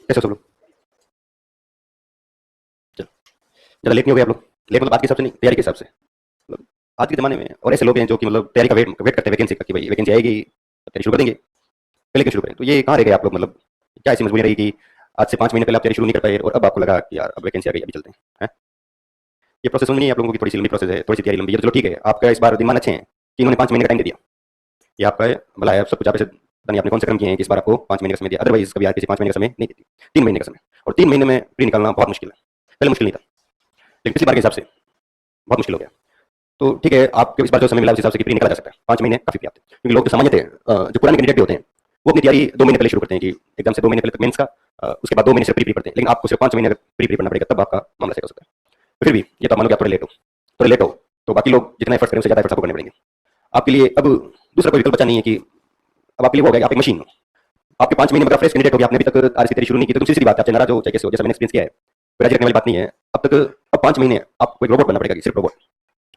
कैसे हो सब लोग? चलो, ज़्यादा लेट नहीं हो गए आप लोग? लेट मतलब आज के हिसाब से नहीं, तैयारी के हिसाब से। मतलब आज के ज़माने में और ऐसे लोग हैं जो कि मतलब तैयारी का वेट वेट करते हैं वैकेंसी का कि भाई वैकेंसी आएगी, तैयारी शुरू कर देंगे, पहले क्यों शुरू करें? तो ये कहाँ रह गए आप लोग? मतलब क्या ऐसी मजबूरी रही कि आज से 5 महीने पहले आप तैयारी शुरू नहीं कर पाए और अब आपको लगा कि यार अब वैकेंसी आ गई, अभी चलते हैं, हैं? ये प्रोसेस समझ नहीं है आप लोगों की? थोड़ी-सी लंबी प्रोसेस है, थोड़ी-सी तैयारी लंबी है, तो चलो ठीक है, आपका इस बार दिमाग अच्छे हैं कि इन्होंने 5 महीने का टाइम दे दिया। ये आपका भला है, सब कुछ आप ऐसे पता नहीं आपने कौन से कर्म किए हैं कि इस बार आपको 5 महीने का समय दिया, अदरवाइज़ कभी आरपीसी 5 महीने का समय नहीं देती, 3 महीने का समय, और 3 महीने में प्री निकालना बहुत मुश्किल है। पहले मुश्किल नहीं था, लेकिन पिछली बार के हिसाब से बहुत मुश्किल हो गया। तो ठीक है, आपको इस बार जो समय मिला उस हिसाब से प्री निकाला जा सकता है, 5 महीने काफ़ी पर्याप्त है। क्योंकि लोग जो सामान्य थे, जो पुराने कैंडिडेट भी होते हैं, वो अपनी तैयारी 2 महीने पहले शुरू करते हैं कि एग्जाम से 2 महीने पहले तक मेंस का, उसके बाद 2 महीने से प्री पढ़ते हैं, लेकिन आपको सिर्फ 5 महीने अगर प्री पढ़ना पड़ेगा तब आपका मामला सेट हो सकता है। तो फिर भी ये तो मान लो कि आप थोड़े लेट हो, तो बाकी लोग जितना एफर्ट्स करें उससे ज़्यादा एफर्ट्स आपको करने पड़ेंगे। आपके लिए अब दूसरा कोई विकल्प बचा नहीं है कि अब आपके लिए वो हो गया कि आप एक मशीन हो। आपके 5 महीने में अगर फ्रेश कैंडिडेट हो गया, आपने अभी तक आरएससी तैयारी शुरू नहीं की, तो तुम सीधी बात है, आप चाहे नाराज हो चाहे कैसे हो, जैसा मैंने एक्सपीरियंस किया है, कोई राजी रखने वाली बात नहीं है। अब 5 महीने आपको एक रोबोट बनना पड़ेगा, कि सिर्फ रोबोट,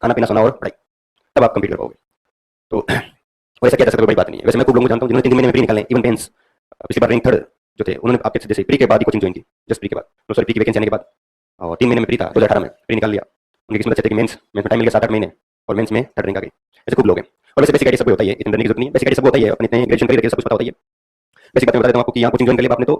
खाना पीना सोना और पढ़ाई, तब आप कंप्लीट कर पाओगे। तो वैसा किया जा सकता है, कोई बड़ी बात नहीं है। वैसे मैं खूब लोगों को जानता हूँ जिन्होंने 3 महीने में प्री निकाले, इवन बेंस पिछली बार रैंक थर्ड जो थे, उन्होंने आपके जैसे प्री के बाद ही कोचिंग ज्वाइन की, जस्ट प्री के बाद, तो सॉरी प्री की वैकेंसी आने के बाद, और 3 महीने में प्री था, 2018 में प्री निकाल लिया। उनकी किस्मत अच्छी थी कि मेंस में टाइम मिल गया 7-8 महीने, और मेंस में थर्ड रैंक आ गई। ऐसे खूब लोग हैं। और वैसे बेसिक आइडिया सबको होता है, इतनी डरने की जरूरत नहीं है, बेसिक आइडिया सबको होता ही है, अपने ग्रेजुएशन करके सब कुछ पता होता ही है। वैसे बात मैं बता देता हूँ आपको कि यहाँ कोचिंग ज्वाइन कर लिया आपने, तो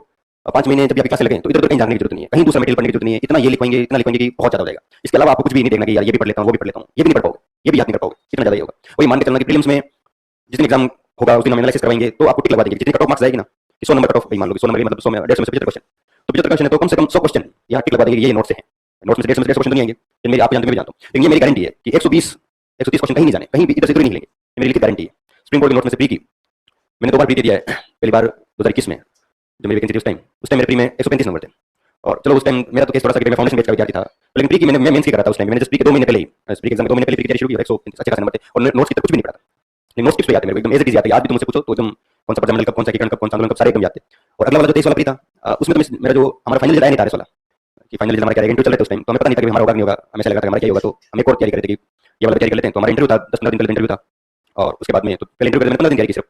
5 महीने जब भी आपकी क्लास लगे तो इधर उधर कहीं जाने की जरूरत नहीं है, कहीं दूसरा मटेरियल पढ़ने की जरूरत नहीं है, इतना ये लिखवाएंगे इतना लिखवाएंगे कि बहुत ज्यादा हो जाएगा। इसके अलावा आपको कुछ भी नहीं देखना कि यार ये भी पढ़ लेता हूँ वो भी पढ़ लेता हूँ, ये भी नहीं पढ़ पाओगे, ये भी याद नहीं कर पाओगे, इतना ज्यादा ही होगा। वही मान के चलना कि प्रीलिम्स में जिस दिन एग्जाम होगा उस दिन हम एनालिसिस करवाएंगे, तो आपको टिक लगवा देंगे, जितनी कट ऑफ मार्क्स आएगी ना, 100 नंबर कट ऑफ, भाई मान लो 100 नंबर मतलब 100 में 150 में से 75 क्वेश्चन, तो 75 क्वेश्चन है तो कम से कम 100 क्वेश्चन यहाँ टिक लगवा देंगे, ये नोट से है, नोट में से 150 क्वेश्चन नहीं आएंगे, ये मेरी आप जानते, मैं भी जानता हूँ, लेकिन ये मेरी गारंटी है कि 120 130 क्वेश्चन कहीं नहीं जाने, कहीं भी इधर से इधर नहीं लेंगे, ये मेरी लिखित गारंटी है। स्प्रिंग बोर्ड के नोट में से प्री की मैंने 2 बार प्री दे दिया है। पहली बार 2021 में जब मेरी वैकेंसी थी, उस टाइम मेरे प्री में 135 नंबर थे, और चलो उस टाइम मेरा तो केस थोड़ा सा कि मैं फाउंडेशन बैच का विद्यार्थी था, लेकिन प्री की मैं मेंस की कर रहा था उस टाइम, मैंने जस्ट प्री के 2 महीने पहले ही, प्री के एग्जाम के 2 महीने पहले प्री की तैयारी शुरू की, और 135 अच्छे खासे नंबर थे, और नोट्स की तक कुछ भी नहीं पढ़ा था, लेकिन नोट्स टिप्स पे याद है मेरे को, एकदम एज इट इज याद है। आज भी तुमसे पूछो तो एकदम कौन सा प्रजामंडल कब, कौन सा एकीकरण कब, कौन सा आंदोलन कब, सारे एकदम याद थे। और अगला वाला जो 23 वाला प्री था, उसमें तो मेरा जो हमारा फाइनल रिजल्ट आया नहीं था RS वाला, कि फाइनल रिजल्ट हमारा क्या रहेगा, इंटरव्यू चल रहे थे उस टाइम, तो हमें पता नहीं था कि हमारा होगा नहीं होगा, हमें ऐसा लगा था हमारा क्या होगा, तो हम एक और तैयारी कर रहे थे कि ये वाला तैयारी कर लेते हैं। तो हमारा इंटरव्यू था 10-15 दिन पहले इंटरव्यू था, और उसके बाद में तो पहले इंटरव्यू मैंने 15 दिन तैयारी की सिर्फ,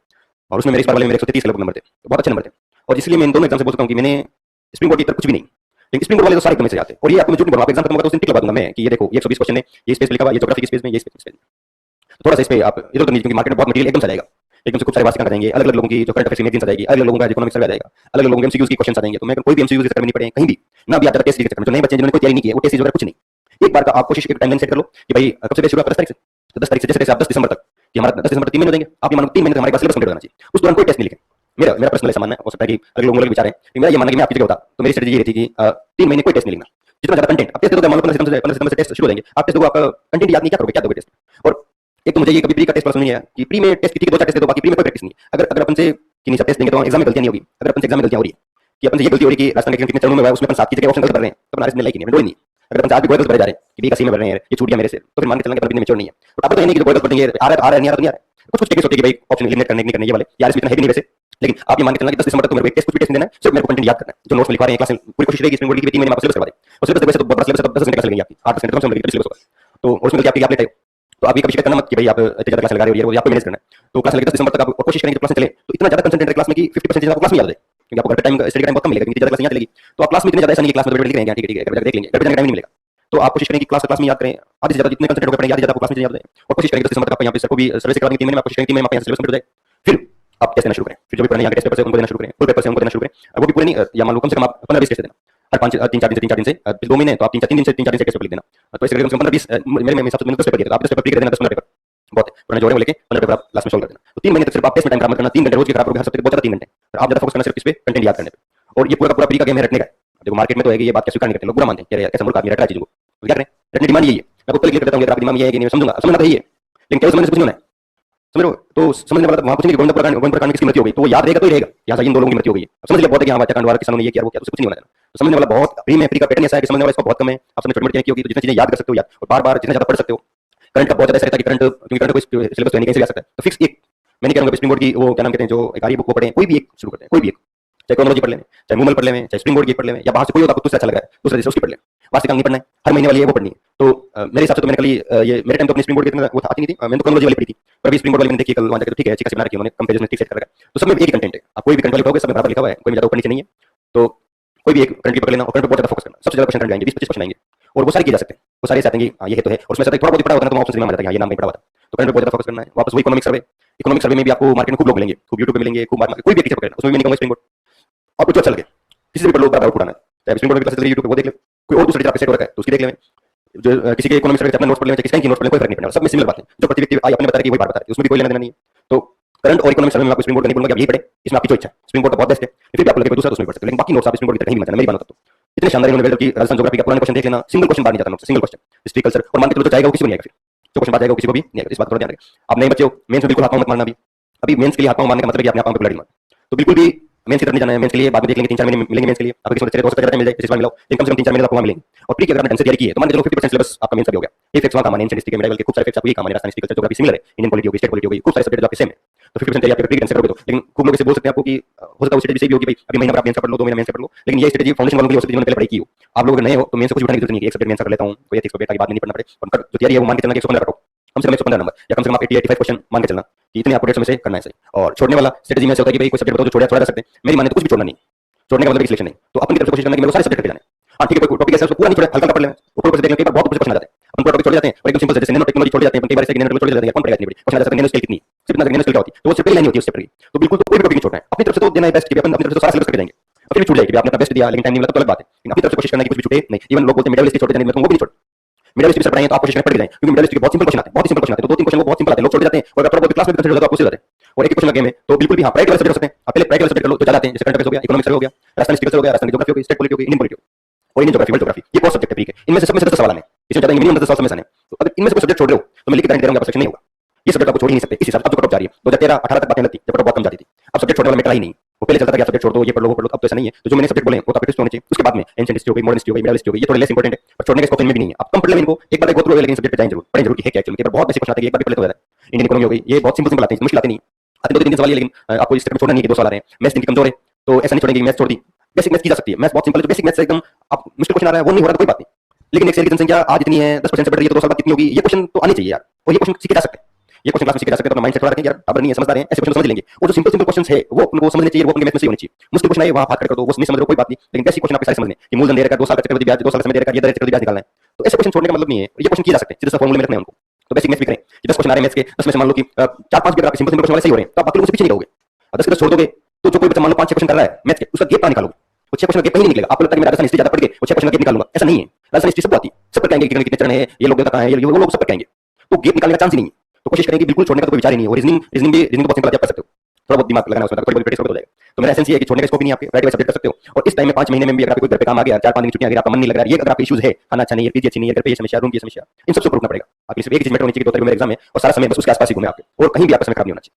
और उसमें मेरे इस बार वाले में मेरे 133 लगभग नंबर थे, तो बहुत अच्छे नंबर थे, और इसलिए मैं इन दोनों एग्जाम से बोल सकता हूँ कि मैंने स्प्रिंग बोर्ड की तरफ कुछ भी नहीं, लेकिन स्प्रिंग बोर्ड वाले तो सारे एकदम से आते हैं। और ये आपको मैं झूठ नहीं बोल रहा हूँ, एग्जाम खत्म होगा तो उस दिन टिक लगा दूंगा मैं कि ये देखो ये 120 क्वेश्चन है, ये स्पेस पे लिखा हुआ, ये ज्योग्राफी की स्पेस में, ये स्पेस में, थोड़ा सा इस पे आप इधर उधर नहीं, क्योंकि मार्केट में बहुत मटेरियल एकदम से आ जाएगा, एकदम से खूब सारे वार्षिक आ जाएंगे, अलग अलग लोगों की जो करंट अफेयर्स मैगजीन आ जाएगी, अलग अलग लोगों का इकोनॉमिक्स सर्वे आ जाएगा, अलग अलग लोगों के एमसीक्यूज की क्वेश्चन आ जाएंगे, तो मैं कोई भी एमसीक्यूज के चक्कर में नहीं पड़े कहीं भी ना, भी आता टेस्ट सीरीज के चक्कर में। जो नए बच्चे जिन्होंने कोई तैयारी नहीं की है वो टेस्ट सीरीज वगैरह कुछ नहीं, एक बार का आप कोशिश एक टाइमलाइन सेट कर लो कि भाई कब से बेस शुरू, 10 तारीख से, तो 10 तारीख से जैसे आप 10 दिसंबर तक, कि हमारा 10 दिसंबर तक 3 महीने हो जाएंगे, आप ये मानो 3 महीने तक हमारे पास सिलेबस कंप्लीट होना चाहिए, उस दौरान कोई टेस्ट नहीं लिखे। मेरा मेरा पर्सनल ऐसा मानना है, हो सकता है कि अगले लोगों के विचार है, लेकिन मेरा ये मानना है कि मैं आपकी जगह होता तो मेरी स्ट्रेटजी ये रहती कि 3 महीने कोई टेस्ट नहीं लिखना, जितना ज्यादा कंटेंट आप टेस्ट दोगे, मान लो 15 सितंबर से टेस्ट शुरू हो जाएंगे, आप टेस्ट दोगे, आपका कंटेंट याद नहीं, क्या करोगे, क्या दोगे टेस्ट। और एक तो मुझे ये कभी प्री का टेस्ट पसंद नहीं है कि प्री में टेस्ट की 2-4 टेस्ट दे दो, बाकी प्री में कोई प्रैक्टिस नहीं। अगर अगर अपन से कि नहीं सब टेस्ट देंगे तो एग्जाम में गलतियां नहीं होगी, अगर अपन से एग्जाम में गलतियां हो रही है कि अपन से ये गलती हो रही है कि राजस्थान के कितने चरणों में हुआ है, उसमें अपन 7 की जगह ऑप्शन गलत भर रहे हैं, तो अपन आरएस में लाइक नहीं है, नहीं। अगर अपन 7 भी गलत भरे जा रहे हैं कि बी का सी में भर रहे हैं, ये छूट गया मेरे से, तो फिर मान के चलना कि अपन मेच्योर नहीं है। तो आप तो ये नहीं कि जो गलत पढ़ेंगे आ रहा है नहीं आ रहा, कुछ कुछ टेक्निक्स होती है कि भाई ऑप्शन एलिमिनेट करने के नहीं, ये वाले यार इसमें इतना है भी नहीं वैसे, लेकिन आप ये मान के चलना कि 10 दिसंबर तक तो मेरे को एक टेस्ट कुछ भी टेस्ट नहीं देना है, सिर्फ मेरे को कंटेंट याद करना है, जो नोट्स में लिखवा रहे हैं क्लास में, पूरी कोशिश रहेगी स्प्रिंग बोर्ड की 3 महीने में आप सिलेबस करवा दें, और सिलेबस वैसे तो बहुत सिलेबस है, 10 घंटे क्लास लगेगी आपकी, 8 घंटे कम से कम लगेगी सिलेबस होगा, तो उसमें आपकी आप लेट आए, तो आप ये कभी शिकायत करना मत कि भाई आप इतनी ज्यादा क्लास लगा रहे हो, ये आपको मैनेज करना है। तो क्लास लगे 10 दिसंबर तक, आप कोशिश करेंगे क्लास चले तो इतना ज्यादा कंसंट्रेट क्लास में कि 50% आपको क्लास में याद है, क्योंकि आपको घर पे टाइम स्टडी का टाइम बहुत कम मिलेगा, क्योंकि ज्यादा क्लास नहीं चलेगी, तो आप क्लास में इतने ज्यादा ऐसा नहीं कि क्लास में लिख रहे हैं, ठीक है घर पे देख लेंगे, घर पे जाने का टाइम नहीं मिलेगा। तो आप कोशिश करें कि क्लास में याद करें, आधे से ज्यादा जितने कंसंट्रेट होकर पढ़ेंगे आधे से ज्यादा आपको क्लास में याद है, और कोशिश करेंगे 10 दिसंबर तक आप यहाँ पे सर को भी सर्विस करवाने की 3 महीने में, कोशिश करेंगे 3 महीने में आपका सिलेबस कंप्लीट हो जाए, फिर आप टेस्ट देना शुरू करें, फिर जो भी पढ़ने यहाँ टेस्ट पेपर से उनको देना शुरू करें, फुल पेपर से उनको देना शुरू करें, वो भी पूरे नहीं, या मान लो कम से कम आप 15-20 टेस्ट देना, हर 3-4 दिन से 2 महीने, तो आप 3-4 दिन से 3-4 दिन से टेस्ट पेपर लिख देना, तो ऐसे कम से कम 15-20 मेरे हिसाब से 10 पेपर दिए, आप 10 पेपर फ्री कर देना, 10-15 पेपर बहुत है, पुराने जोड़े वो लेके 15 पेपर आप लास्ट में सोल्व कर देना। तो 3 महीने तक सिर्फ आप टेस्ट में टाइम खराब मत करना, 3 घंटे रोज के खराब करोगे, हर सप्ताह बहुत ज्यादा 3 घंटे, और आप ज्यादा फोकस करना सिर्फ इस पे कंटेंट याद करने पे, और ये पूरा का पूरा प्री का गेम है रटने का। देखो मार्केट में तो है कि ये बात क्या स्वीकार नहीं करते लोग, बुरा मानते हैं, यार कैसा मूर्ख आदमी रट रहा है चीजों को, तो क्या करें, रटने डिमांड यही है। मैं आपको क्लियर कर देता हूँ, अगर आपकी डिमांड ये है कि नहीं समझूंगा, समझना तो यही है, लेकिन क्या समझने से कुछ नहीं होना है, समझ रहे हो? तो समझने वाला वहां पूछेंगे गोविंद प्रकांड किसकी मृत्यु हो गई, तो वो याद रहेगा तो ही रहेगा, यहाँ से इन 2 लोगों की मृत्यु हो गई, अब समझ लिया बहुत है कि हाँ हत्याकांड वाला किसानों ने ये किया वो किया, उससे कुछ नहीं होना है। तो समझने वाला बहुत प्री में प्री का पैटर्न ऐसा है कि समझने वाला इसका बहुत कम है, आप सबने छोटी-मोटी की होगी, तो जितनी चीजें याद कर सकते हो याद, और बार-बार जितना ज्यादा पढ़ सकते हो। करंट का बहुत ज्यादा ऐसा रहता है कि करंट, क्योंकि करंट कोई सिलेबस तो नहीं कहीं से भी आ सकता है, तो फिक्स एक, मैं नहीं कहूंगा स्प्रिंग बोर्ड की वो क्या नाम कहते हैं जो एक आर्य बुक को पढ़ें, कोई भी एक शुरू करते हैं, कोई भी एक, चाहे क्रोनोलॉजी पढ़ लें, चाहे मूमल पढ़ लें, चाहे स्प्रिंग बोर्ड की पढ़ लें, या बाहर से कोई होता आपको दूसरा अच्छा लगा है दूसरा जैसे उसकी पढ़ लें, वार्षिक अंक नहीं पढ़ना है, हर महीने वाली है वो पढ़नी है। तो मेरे हिसाब से तो मैंने कल ये मेरे टाइम तो अपनी स्प्रिंग बोर्ड की इतना वो आती नहीं थी, मैंने तो क्रोनोलॉजी वाली पढ़ी थी, पर अभी स्प्रिंग बोर्ड वाली मैंने देखी कल वहां जाकर, तो ठीक है अच्छी खासी बना रखी है उन्होंने, कंपैरिजन ठीक सेट कर रखा है, तो सब में एक ही कंटेंट है, आप कोई भी कंटेंट लिखोगे सब में बराबर लिखा हुआ है, कोई ज्यादा ऊपर नीचे नहीं है। तो कोई भी एक करंट की पकड़ लेना और करंट पर बहुत ज्यादा फोकस करना, सबसे ज्यादा क्वेश्चन करंट आएंगे, 20-25 क्वेश्चन आएंगे और वो सारे किए जा सकते हैं, वो सारे ऐसे आते हैं कि हाँ ये तो है, और उसमें से थोड़ा बहुत पढ़ा होता है तो ऑप्शन में आ जाता है, ये नाम नहीं पढ़ा हुआ था, तो करंट पर बहुत ज्यादा फोकस करना है। वापस वही इकोनॉमिक सर्वे में भी आपको मार्केट में खूब लोग मिलेंगे, खूब यूट्यूब पे मिलेंगे, खूब कोई भी टीचर पकड़ना, उसमें भी नहीं कहूंगा स्प्रिंग बोर्ड, आपको जो अच्छा लगे किसी से भी पढ़ लो, बराबर उड़ाना है, चाहे स्प्रिंग बोर्ड की क्लासेस यूट्यूब पे वो देख ले, कोई और दूसरा टीचर आपके सेट हो रखा है तो उसकी देख ले, जो किसी के इकोनॉमिक्स सर्वे अपना नोट्स पढ़ ले, किसी की नोट्स पढ़ ले, कोई फर्क नहीं पड़ेगा, सब में सिमिलर बात है, जो प्रति व्यक्ति आई अपने बता रही है वही बात बता रही है, उसमें भी कोई लेना देना नहीं है। तो करंट और इकोनॉमिक सर्वे में आपको स्प्रिंग बोर्ड का नहीं बोलूंगा कि आप यही पढ़े, इसमें आपकी जो इच्छा है, स्प्रिंग बोर्ड का बहुत बेस्ट है, फिर भी आपको लगे कोई दूसरा तो उसमें पढ़ सकते हो, लेकिन बाकी नोट्स आप स्प्रिंग बोर्ड की तरह नहीं बनना, मेरी बात तो इतने शानदार इन्होंने कि राजस्थान ज्योग्राफी का पुराने क्वेश्चन देख लेना, सिंगल क्वेश्चन बाहर नहीं जाता नोट से, सिंगल क्वेश्चन हिस्ट्री कल्चर, और मान के चलो जो जाएगा वो किसी को नहीं आएगा, फिर जो क्वेश्चन बाहर जाएगा वो किसी को भी नहीं आएगा, इस बात पर ध्यान रखें। आप नए बच्चे हो, मेंस में बिल्कुल हाथ पांव मत मारना, अभी मेंस के लिए हाथ पांव मारने का मतलब है कि अपने आप पे ब्लड मारना, तो बिल्कुल भी मेंस की तरफ नहीं जाना है, मेंस के लिए बाद में देख लेंगे, 3-4 महीने मिलेंगे मेंस के लिए, आपको किसी को चले तो मिल जाए, इस बार मिलाओ, लेकिन कम से कम 3-4 महीने आपको वहां मिलेंगे, और प्री की अगर आपने ढंग से तैयारी की है तो मान के चलो 50% सिलेबस आपका मेंस का भी हो गया, ये फैक्ट्स वहां काम आने, एंशिएंट हिस्ट्री के मेडिवल के खूब सारे फैक्ट्स आपको ये काम आने, Rajasthan history culture geography similar है, इंडियन पॉलिटी हो गई, स्टेट पॉलिटी हो गई, खूब सारे सब्जेक्ट आपके सेम है, तो 50% तैयारी आप प्री ढंग से करोगे तो, लेकिन खूब लोग इसे बोल सकते हैं आपको कि हो सकता है स्ट्रेटजी से भी होगी भाई अभी महीना भर आप मेंस पढ़ लो, 2 महीना मेंस पढ़ लो, लेकिन ये स्ट्रेटजी फाउंडेशन वालों के लिए हो सकती है जिन्होंने पहले पढ़ाई की हो, आप लोग नए हो तो मेंस को कुछ उठाने की जरूरत नहीं है, एक सब्जेक्ट मेंस कर लेता हूं कोई एथिक्स सब्जेक्ट ताकि बाद में नहीं पढ़ना पड़े, और जो तैयारी है वो मान के चलना कि 115 रखो, कम से कम 115 नंबर, या कम से कम आप 80-85 क्वेश्चन मान के चलना कि इतने आपको डेढ़ समय से करना है सही। और छोड़ने वाला स्ट्रेटजी में ऐसा होता है कि भाई कोई सब्जेक्ट बताओ जो छोड़ा जा सकते हैं, मेरी माने तो कुछ भी छोड़ना नहीं, छोड़ने का मतलब सिलेक्शन नहीं, तो अपनी तरफ से कोशिश करना कि मेरे को सारे सब्जेक्ट पे जाना है। हाँ ठीक है, कोई टॉपिक ऐसा उसको पूरा नहीं छोड़ा, हल्का पढ़ लें, ऊपर से देख लें, कई बार बहुत कुछ क्वेश्चन आ जाते हैं, अपन पूरा टॉपिक छोड़ जाते हैं, और एकदम सिंपल जैसे नैनो टेक्नोलॉजी छोड़ जाते हैं, कई बार से नैनो छोड़ जाते हैं, कौन पढ़ेगा इतनी बड़ी क्वेश्चन आ जाता है, नैनो स्केल कितनी, सिर्फ इतना नैनो स्केल क्या होती है, तो वो सिर्फ पहली लाइन होती है उस चैप्टर की, तो बिल्कुल तो कोई भी टॉपिक नहीं छोड़ना है, अपनी तरफ से तो देना है बेस्ट कि अपन अपनी तरफ से सारा सिलेबस करके जाएंगे, और फिर भी छूट जाएगी कि आपने अपना बेस्ट दिया लेकिन टाइम नहीं मिला तो अलग बात है, लेकिन अपनी तरफ से कोशिश करना है कि कुछ भी छूटे नहीं, इवन लोग बोलते हैं मिडिल ईस्ट छोड़ जाने में, तो वो भी नहीं छोड़, मिडिल ईस्ट भी पढ़ाएंगे तो आप कोशिश करें पढ़ के जाएं, क्योंकि मिडिल ईस्ट के बहुत सिंपल क्वेश्चन आते हैं, बहुत ही सिंपल क्वेश्चन आते हैं, तो 2-3 क्वेश्चन वो बहुत सिंपल आते हैं, लोग छोड़ जाते हैं, और अगर क्लास में कंसीडर होता है तो आपको जाते हैं, और एक क्वेश्चन लगे में तो बिल्कुल भी हाँ प्राइवेट वाले सब्जेक्ट हो सकते हैं, आप पहले प्राइवेट वाले सब्जेक्ट कर लो तो ज्यादा आते हैं, जैसे करंट अफेयर्स हो गया, इकोनॉमिक्स हो गया, राजस्थान हिस्ट्री हो गया, राजस्थान ज्योग्राफी हो गई, स्टेट पॉलिटी हो गई, इंडियन पॉलिटी और इंडियन ज्योग्राफी, वर्ल्ड ज्योग्राफी, ये कौन सब्जेक्ट है फ्री के, इनमें से सब में से 10 सवाल आने, इसमें ज्यादा मिनिमम 10 सवाल में आने, तो अगर इनमें से कोई सब्जेक्ट छोड़ रहे हो तो मैं लिख के गारंटी दे रहा हूं आपका सिलेक्शन नहीं होगा, ये सब्जेक्ट आपको छोड़ ही नहीं सकते, इस हिसाब से अब जो कट ऑफ जा रही है 2013-18 तक बातें लगती जब कट ऑफ बहुत कम जाती थी, अब सब्जेक्ट छोड़ने वाला मेटर ही नहीं, वो पहले चलता था कि आप सब्जेक्ट छोड़ दो, ये पढ़ लो वो पढ़ लो, अब तो ऐसा नहीं है, तो जो मैंने सब्जेक्ट बोले वो तो आपके टेस्ट होने चाहिए, उसके बाद में एंशिएंट हिस्ट्री हो गई, मॉडर्न हिस्ट्री हो गई, मिडिल हिस्ट्री हो गई, ये थोड़े लेस इंपॉर्टेंट है, पर छोड़ने का स्कोप इनमें भी नहीं है, आप कम पढ़ लें इनको, एक बार गो थ्रू है, लेकिन सब्जेक्ट पे जाएं जरूर, पढ़ें जरूर कि है क्या एक्चुअली, बहुत बेसिक क्वेश्चन आते हैं, एक बार भी पढ़ ले तो ज्यादा, इंडियन इकोनॉमी हो गई, ये बहुत सिंपल आते हैं, मुश्किल आते नहीं, आते 2-3 सवाल है, लेकिन आपको इस तरह छोड़ना नहीं है कि 2 सवाल आ रहे हैं, मैथ्स इनकी कमजोर है तो ऐसा नहीं छोड़ेंगे, मैथ्स छोड़ दी, बेसिक मैथ्स की जा सकती है, मैथ्स बहुत सिंपल है, जो बेसिक मैथ्स एकदम आप मुश्किल क्वेश्चन आ रहा है वो नहीं हो रहा तो कोई बात नहीं, लेकिन एक सेल की जनसंख्या आज इतनी है 10% से बढ़ रही है तो 2 साल बाद कितनी होगी, ये क्वेश्चन तो आने चाहिए यार, और ये क्वेश्चन सीखे जा सकते हैं, ये क्वेश्चन क्लास में सीखे जा सकते हैं, तो माइंड सेट थोड़ा रखें यार, अब नहीं है समझदार हैं ऐसे क्वेश्चन समझ लेंगे, और जो सिंपल सिंपल क्वेश्चन है वो उनको समझने चाहिए, वो अपने मैथ में से होने चाहिए, मुश्किल क्वेश्चन है वहां हाथ खड़े कर दो, वो नहीं समझ रहे हो कोई बात नहीं, लेकिन बेसिक क्वेश्चन आपके सारे समझने कि मूलधन दे रखा है 2 साल का चक्रवृद्धि ब्याज, 2 साल का समय दे रखा है, ये दर चक्रवृद्धि ब्याज निकालना है, तो ऐसे क्वेश्चन छोड़ने का मतलब नहीं है, ये क्वेश्चन किए जा सकते हैं, सीधे फॉर्मूले में रखना है उनको, तो बेसिक मैथ्स भी करें कि 10 क्वेश्चन आ रहे हैं मैथ्स के, 10 में से मान लो कि 4-5 भी अगर आपके सिंपल सिंपल क्वेश्चन वाले सही हो रहे हैं तो आप बाकी लोगों से पीछे नहीं रहोगे, और 10 के 10 छोड़ दोगे तो जो कोई बच्चा मान लो 5-6 क्वेश्चन कर रहा है मैथ्स के, उसका गेप कहां निकालोगे, वो 6 क्वेश्चन का गेप कहीं नहीं निकलेगा, आपको लगता है कि मैं राजस्थान हिस्ट्री ज्यादा पढ़ के वो 6 क्वेश्चन का गेप निकालूंगा, ऐसा नहीं है, राजस्थान हिस्ट्री सब आती है, सब पर कहेंगे कितने चरण है, ये लोग कहां है, ये वो लोग सब पर कहेंगे, तो गेप निकालने का चांस ही नहीं है, तो कोशिश करेंगे बिल्कुल छोड़ने का तो कोई विचार ही नहीं है, और रीजनिंग तो बहुत सिंपल आप कर सकते हो, थोड़ा बहुत दिमाग लगाना उसमें, थोड़ी बहुत प्रैक्टिस हो जाएगा, तो मेरा एसेंस ये है कि छोड़ने का स्कोप ही नहीं, आपके राइट वाइज सब्जेक्ट कर सकते हो, और इस टाइम में 5 महीने में भी अगर आपको कोई घर पे काम आ गया, 4-5 दिन की छुट्टियां, अगर आपका मन नहीं लग रहा है, ये अगर आपके इश्यूज है, खाना अच्छा नहीं है, पीजी अच्छी नहीं है, घर पे ये समस्या, रूम की समस्या, इन सबसे रुकना पड़ेगा, आपकी सिर्फ एक चीज मैटर होनी चाहिए कि 2 तारीख में एग्जाम है और सारा समय बस उसके आसपास ही घूमे आपके, और कहीं भी आपका समय खराब नहीं होना चाहिए,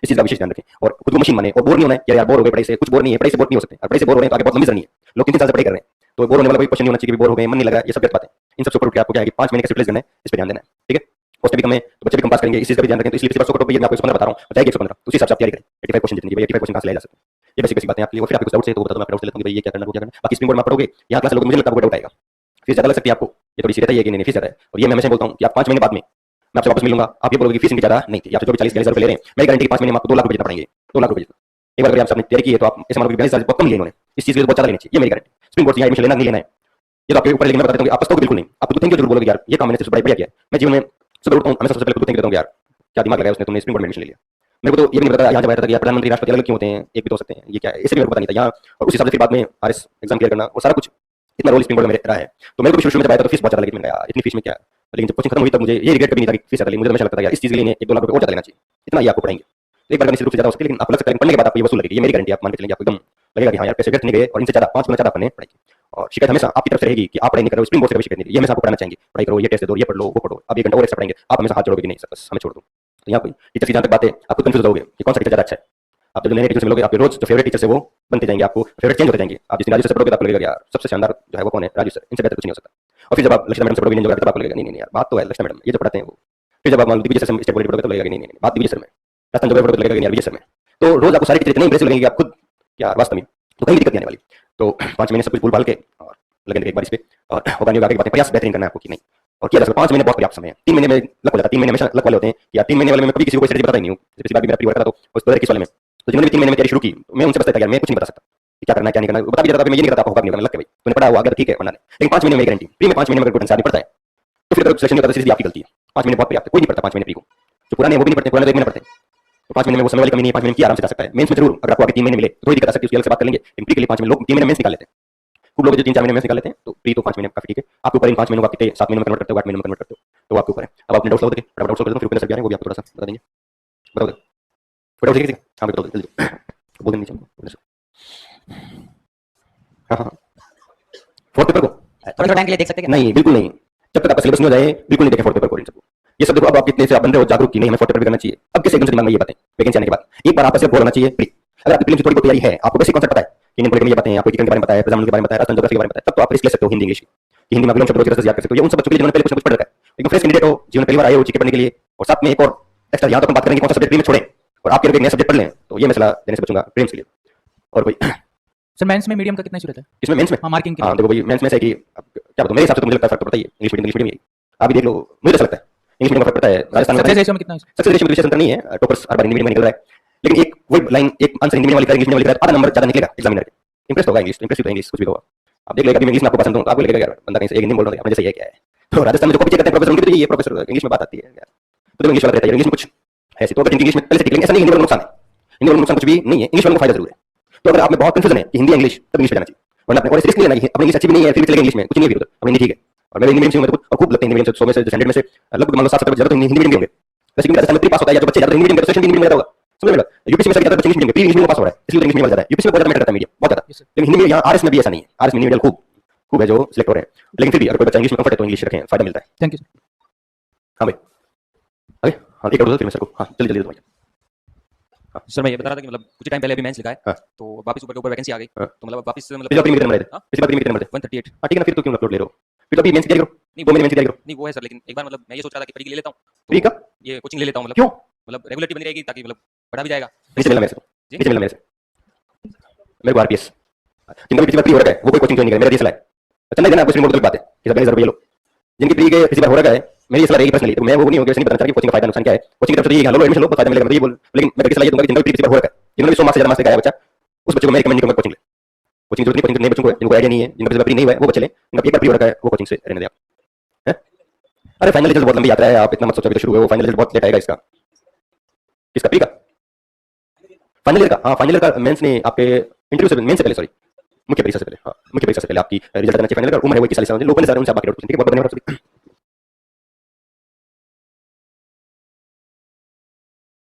इस चीज का विशेष ध्यान रखें, और खुद को मशीन माने, और बोर नहीं होना है यार बोर हो गए पढ़ाई से, कुछ बोर नहीं है, पढ़ाई से बोर नहीं हो सकते, पढ़ाई से बोर हो रहे हैं तो आगे बहुत लंबी जर्नी है, लोग 3 साल से पढ़ाई कर रहे हैं, तो बोर होने वाला कोई क्वेश्चन नहीं होना चाहिए कि बोर हो गए, मन नहीं लगा, ये सब गलत बात है, इन सबसे ऊपर उठ के आपको क्या है कि 5 महीने कैसे रिप्लेस करना है इस पे ध्यान देना है, ठीक है, पोस्ट भी कम है तो बच्चे भी कम पास करेंगे, इस चीज का भी ध्यान रखें, तो इसलिए पिछले वर्ष को मैं आपको 115 बता रहा हूं, बताइए 115, तो उसी हिसाब से आप तैयारी करें, 85 क्वेश्चन जितनी 85 क्वेश्चन कहां से ले जा सकते हैं, ये बेसिक बेसिक बातें आपके लिए, और फिर आपको कुछ डाउट है तो बता दो, मैं डाउट लेता हूं कि भाई ये क्या करना है वो क्या करना है, बाकी स्प्रिंग बोर्ड में पढ़ोगे यहां क्लास लोगे मुझे लगता है आपको डाउट आएगा, फीस ज्यादा लग सकती है आपको, ये थोड़ी सी रहता है कि नहीं फीस ज्यादा है, और ये मैं हमेशा बोलता हूं कि आप 5 महीने बाद में मैं आपसे वापस मिलूंगा, आप ये बोलोगे फीस इनकी ज्यादा नहीं थी, आप जो भी 40-42 रुपए ले रहे हैं, मैं गारंटी 5 महीने में आपको 2 लाख रुपए जितना पड़ेंगे, 2 लाख रुपए जितना, एक बार अगर आपने तैयारी की है तो आप ऐसे मानो कि 42 बहुत कम लिए इन्होंने, इस चीज के लिए बहुत ज्यादा लेनी चाहिए, ये मेरी गारंटी, स्प्रिंग बोर्ड से एडमिशन लेना नहीं लेना है, ये तो आपके ऊपर, लेकिन मैं बता देता हूं कि आप पछताओगे बिल्कुल नहीं, आप खुद थिंक जरूर बोलोगे यार ये काम मैंने सबसे बड़ा बढ़िया किया, मैं जीवन में सुबह उठता हूं हमेशा सबसे पहले खुद थिंक करता हूं यार क्या दिमाग लगाया उसने, तुमने स्प्रिंग बोर्ड में एडमिशन ले लिया, मेरे को तो ये भी नहीं पता यहाँ जब आया था कि प्रधानमंत्री राष्ट्रपति अलग क्यों होते हैं, एक भी तो हो सकते हैं, ये क्या है, इसे भी मेरे को पता नहीं था यहाँ, और उस हिसाब से फिर बाद में आरएस एग्जाम क्लियर करना और सारा कुछ इतना रोल स्प्रिंग बोर्ड में रहा है, तो मेरे को शुरू में जब आया था तो फीस बहुत ज्यादा लगी, मैंने कहा इतनी फीस में क्या, लेकिन जब कोचिंग खत्म हुई तब मुझे ये रिग्रेट कभी नहीं था कि फीस ज्यादा लगी, मुझे हमेशा लगता था यार इस चीज के लिए 1-2 लाख रुपए और ज्यादा लेना चाहिए, इतना ही आपको पढ़ाएंगे, तो एक बार निश्चित रूप से ज्यादा हो सकती है, लेकिन आपको लग सकता है पढ़ने के बाद आपको ये वसूल लगेगी, ये मेरी गारंटी, आप मान के चलेंगे, आपको एकदम लगेगा कि हाँ यार पैसे व्यर्थ नहीं गए, और इनसे ज्यादा 5 गुना ज्यादा पढ़ने पड़ेगी, और शिकायत हमेशा आपकी तरफ से रहेगी कि आप पढ़ाई नहीं कर रहे हो, स्प्रिंग बोर्ड से कभी शिकायत नहीं, ये हमेशा आपको पढ़ाना चाहेंगे, पढ़ाई करो, ये टेस्ट दो, ये पढ़ लो, वो पढ़ो, आप 1 घंटा और एक्स्ट्रा पढ़ेंगे, आप हमेशा हाथ जोड़ोगे कि नहीं सर बस हमें छोड़ दो, तो यहाँ कोई टीचर की जहाँ तक बात है आपको कंफ्यूज होगे कि कौन सा टीचर ज्यादा अच्छा है, आप जब नए टीचर से मिलोगे आपके रोज जो फेवरेट टीचर है वो बनते जाएंगे, आपको फेवरेट चेंज होते जाएंगे, आप जिस दिन राजू सर पढ़ोगे तो आपको लगेगा यार सबसे शानदार जो है वो कौन है, राजू सर, इनसे बेहतर कुछ नहीं हो सकता, और फिर जब आप लक्ष्य मैडम से पढ़ोगे नहीं तब आपको लगेगा नहीं यार बात तो है लक्ष्य मैडम ये जो पढ़ाते हैं वो, फिर जब आप मान लो दिव्य सर से स्टेट बोर्ड पढ़ोगे तो लगेगा नहीं बात दिव्य सर में, राजस्थान जो पढ़ोगे तो लगेगा यार विजय सर में, तो रोज आपको सारे टीचर इतने इंप्रेसिव लगेंगे आप खुद यार वास्तव में, तो कहीं दिक्कत नहीं आने वाली, तो 5 महीने सब कुछ भूल भाल के और लगेंगे एक बार इस पे, और होगा नहीं होगा आगे बातें प्रयास बेहतरीन करना है आपको कि नहीं, और किया जा सकता 5 महीने बहुत पर्याप्त समय है, 3 महीने में लक हो जाता है, 3 महीने हमेशा लक वाले होते हैं कि यार 3 महीने वाले में कभी किसी को कोई स्ट्रेटजी बताता ही नहीं हूं, पिछली बार भी मेरा प्री वर्क था तो उस 2021 वाले में, तो जिन्होंने 3 महीने में तैयारी शुरू की मैं उनसे बचता था यार मैं कुछ नहीं बता सकता क्या करना है क्या नहीं करना, बता भी देता था, मैं ये नहीं करता, आपको होगा नहीं होगा, लग के भाई तूने पढ़ा हुआ अगर ठीक है, वरना नहीं। लेकिन 5 महीने में गारंटी, प्री में 5 महीने में अगर कोई आदमी पढ़ता है तो फिर अगर सिलेक्शन नहीं होता तो सीधी आपकी गलती है। 5 महीने बहुत पर्याप्त है, कोई नहीं पढ़ता 5 महीने प्री को, जो पुराने हैं वो भी नहीं पढ़ते, पुराने तो 1 महीना पढ़ते हैं। तो 5 महीने में वो समय वाली कमी नहीं है, 5 महीने की आराम से जा सकता है। मेंस में जरूर अगर आपको आगे 3 महीने मिले तो कोई दिक्कत आ सकती है, उसकी अलग से बात कर लेंगे। लेकिन प्री के लिए 5 महीने लोग 3 महीने मेंस निकाल लेते हैं, खूब लोग जो 3-4 महीने मेंस निकाल लेते हैं, तो प्री तो 5 महीने काफी ठीक है। आपके ऊपर इन 5 महीनों को आप कितने 7 महीने में कन्वर्ट करते हो, 8 महीने में कन्वर्ट करते हो, तो आपके ऊपर है। अब आपने डाउट सॉल्व करके फटाफट डाउट सॉल्व कर दो, फिर ऊपर सर क्या है वो भी आपको थोड़ा सा बता देंगे। बताओ फटाफट देखिए, हां बताओ जल्दी बोल देंगे नीचे। हां हां फोर्थ पेपर को थोड़ा टाइम के लिए देख सकते हैं नहीं, बिल्कुल नहीं, जब तक आपका सिलेबस नहीं हो जाए बिल्कुल नहीं देखें फोर्थ पेपर को। इन सबको ये सब देखो, अब आप कितने से आप बन रहे हो जागरूक की नहीं, हमें फोर्थ पेपर भी करना चाहिए। अब कैसे एकदम से दिमाग में ये बातें वैकेंसी आने के बाद एक बार आपका सिर्फ बोल होना चाहिए प्री। अगर आपकी प्रीलिम्स थोड़ी बहुत तैयारी है, आपको बेसिक कॉन्सेप्ट पता है कि इंडियन पॉलिटिकल ये बातें हैं, आपको इकोनॉमी के बारे में पता है, प्रजातंत्र के बारे में पता है, राजतंत्र के बारे में पता है, तब तो आप रिस्क ले सकते हो हिंदी इंग्लिश की, कि हिंदी में विलोम शब्द रोज याद कर सकते हो। ये उन सब बच्चों के लिए जिन्होंने पहले कुछ ना कुछ पढ़ रखा है, एकदम फ्रेश कैंडिडेट हो, जीवन पहली बार आए हो जीके पढ़ने के लिए, और साथ में एक और एक्स्ट्रा यहाँ तक हम बात करेंगे कौन सा सब्जेक्ट प्री में छोड़ें और आपके एक नया सब्जेक्ट पढ़ लें, तो ये मैं सलाह देने से बचूंगा प्रीलिम्स के लिए। और कोई सर मेंस में मीडियम का कितना इशू रहता है? इसमें मेंस में हाँ मार्किंग के हाँ देखो भाई मेंस में से कि क्या बताऊं, मेरे हिसाब से तो मुझे लगता है फर्क तो पड़ता ही है, इंग्लिश मीडियम ही। आप भी देख लो, मुझे ऐसा लगता है इंग्लिश मीडियम का फर्क पड़ता है। राजस्थान में सक्सेस रेशियो में कितना है? सक्सेस रेशियो में विशेष अंतर नहीं है, टॉपर्स हर बार हिंदी मीडियम में निकल रहा है, लेकिन एक वही लाइन एक आंसर हिंदी मीडियम वाली इंग्लिश मीडियम वाली आधा नंबर ज्यादा निकलेगा एग्जामिनर के। इंप्रेस होगा इंग्लिश, इंप्रेसिव इंग्लिश कुछ भी होगा। आप देख लेगा कि मैं इंग्लिश में आपको पसंद हूं, आपको लगेगा यार बंदा कहीं से एक हिंदी बोल रहा है, अपने जैसे ये क्या है। तो राजस्थान में जो कॉपी चेक करते हैं प्रोफेसर उनके तो ये प्रोफेसर इंग्लिश में बात आती है यार, तो इंग्लिश वाला रहता है, इंग्लिश में कुछ ऐसे तो अगर इंग्लिश में पहले से टिक लेंगे, ऐसा नहीं हिंदी वाला नुकसान है, हिंदी वाला नुकसान कुछ भी नहीं है, इंग्लिश वाला फायदा जरूर है। तो अगर आप में बहुत कंफ्यूजन है कि हिंदी इंग्लिश तब इंग्लिश में जाना चाहिए, वरना अपने और रिस्क नहीं लेना है, अपनी इंग्लिश अच्छी भी नहीं है फिर भी चलेगा इंग्लिश में, कुछ नहीं है फिर उधर अपनी ठीक है। और मैं हिंदी मीडियम से हूं, और खूब लगते हैं हिंदी मीडियम से, 100 में से 100 में से लगभग मान लो 60-70 ज्यादा तो हिंदी मीडियम के होंगे। वैसे कि राजस्थान में प्री पास होता है या जो बच्चे ज्यादा हिंदी मीडियम के सेशन हिंदी मीडियम में होगा, समझ में लगा। यूपीएससी में से ज्यादा बच्चे इंग्लिश मीडियम प्री इंग्लिश में पास हो रहा है, इसलिए इंग्लिश मीडियम ज्यादा है, यूपीएससी में बहुत ज्यादा मैटर करता है मीडियम बहुत ज्यादा। लेकिन हिंदी में यहाँ आरएस में भी ऐसा नहीं है, आरएस में मीडियम खूब खूब है जो सिलेक्ट हो रहे हैं, लेकिन फिर भी अगर कोई बच्चा इंग्लिश में कंफर्ट है तो इंग्लिश रखें, फायदा मिलता है। Thank you sir. हाँ भाई अरे हाँ एक और दो फिर मैं सर को हाँ जल्दी जल्दी भाई। सर मैं ये बता रहा था कि मतलब कुछ टाइम पहले अभी मेंस लिखा है, हाँ। तो वापस ऊपर के ऊपर वैकेंसी आ गई, हाँ। तो मतलब वापस मतलब पिछली बार कितने नंबर थे? हाँ? पिछली बार कितने नंबर थे? 138। हाँ ठीक है ना, फिर तो क्यों अपलोड ले रहे हो, फिर तो अभी मेंस की तैयारी करो, नहीं 2 महीने मेंस की तैयारी करो। नहीं वो है सर, लेकिन एक बार मतलब मैं ये सोच रहा था कि पढ़ी ले लेता हूँ, प्री का ये कोचिंग ले लेता हूँ, क्यों? मतलब रेगुलरिटी बनी रहेगी ताकि मतलब पढ़ा भी जाएगा। नीचे मिला मेरे से, जी? नीचे मिला मेरे से, मेरे को आरपीएस जिनका भी पिछली बार प्री हो रखा है वो कोई कोचिंग ज्वाइन नहीं करे, मेरा ये सलाह है। अच्छा नहीं देना आपको रिमोट बात है, इस बार जरूर ये लो जिनकी प्री के पिछली बार हो रखा है, मेरी ये सलाह रहेगी पर्सनली, तो मैं वो नहीं होगा, वैसे नहीं बताना चाहिए कोचिंग का फायदा नुकसान क्या है, कोचिंग की तरफ से ये लो एडमिशन लो फायदा मिलेगा, ये बोल। लेकिन मैं सलाह ये दूंगा कि जिनका भी प्री पिछली बार हो रखा है, जिन्होंने भी 100 मार्क्स से ज्यादा मार्क्स लेके आया बच्चा, उस बच्चे को मैं रिकमेंड करूंगा कोचिंग ले, कोचिंग जरूरत नहीं, कोचिंग नए बच्चों को जिनको आइडिया नहीं है, जिनका पिछली बार प्री नहीं हुआ है वो बच्चे लें, जिनका एक बार प्री हो रखा है वो कोचिंग से रहने दें आप। अरे फाइनल रिजल्ट बहुत लंबी यात्रा है, आप इतना मत सोचो, अभी तो शुरू हुआ है, वो फाइनल रिजल्ट बहुत लेट आएगा इसका। किसका प्री का? फाइनल ईयर का? हाँ फाइनल ईयर का मेंस ने आपके इंटरव्यू से मेंस से पहले सॉरी मुख्य परीक्षा से पहले, हाँ मुख्य परीक्षा से पहले आपकी रिजल्ट आना चाहिए फाइनल का। उम्र है वो 21 साल से लोकल सारे उनसे आप बाकी ठीक है, बहुत बढ़िया।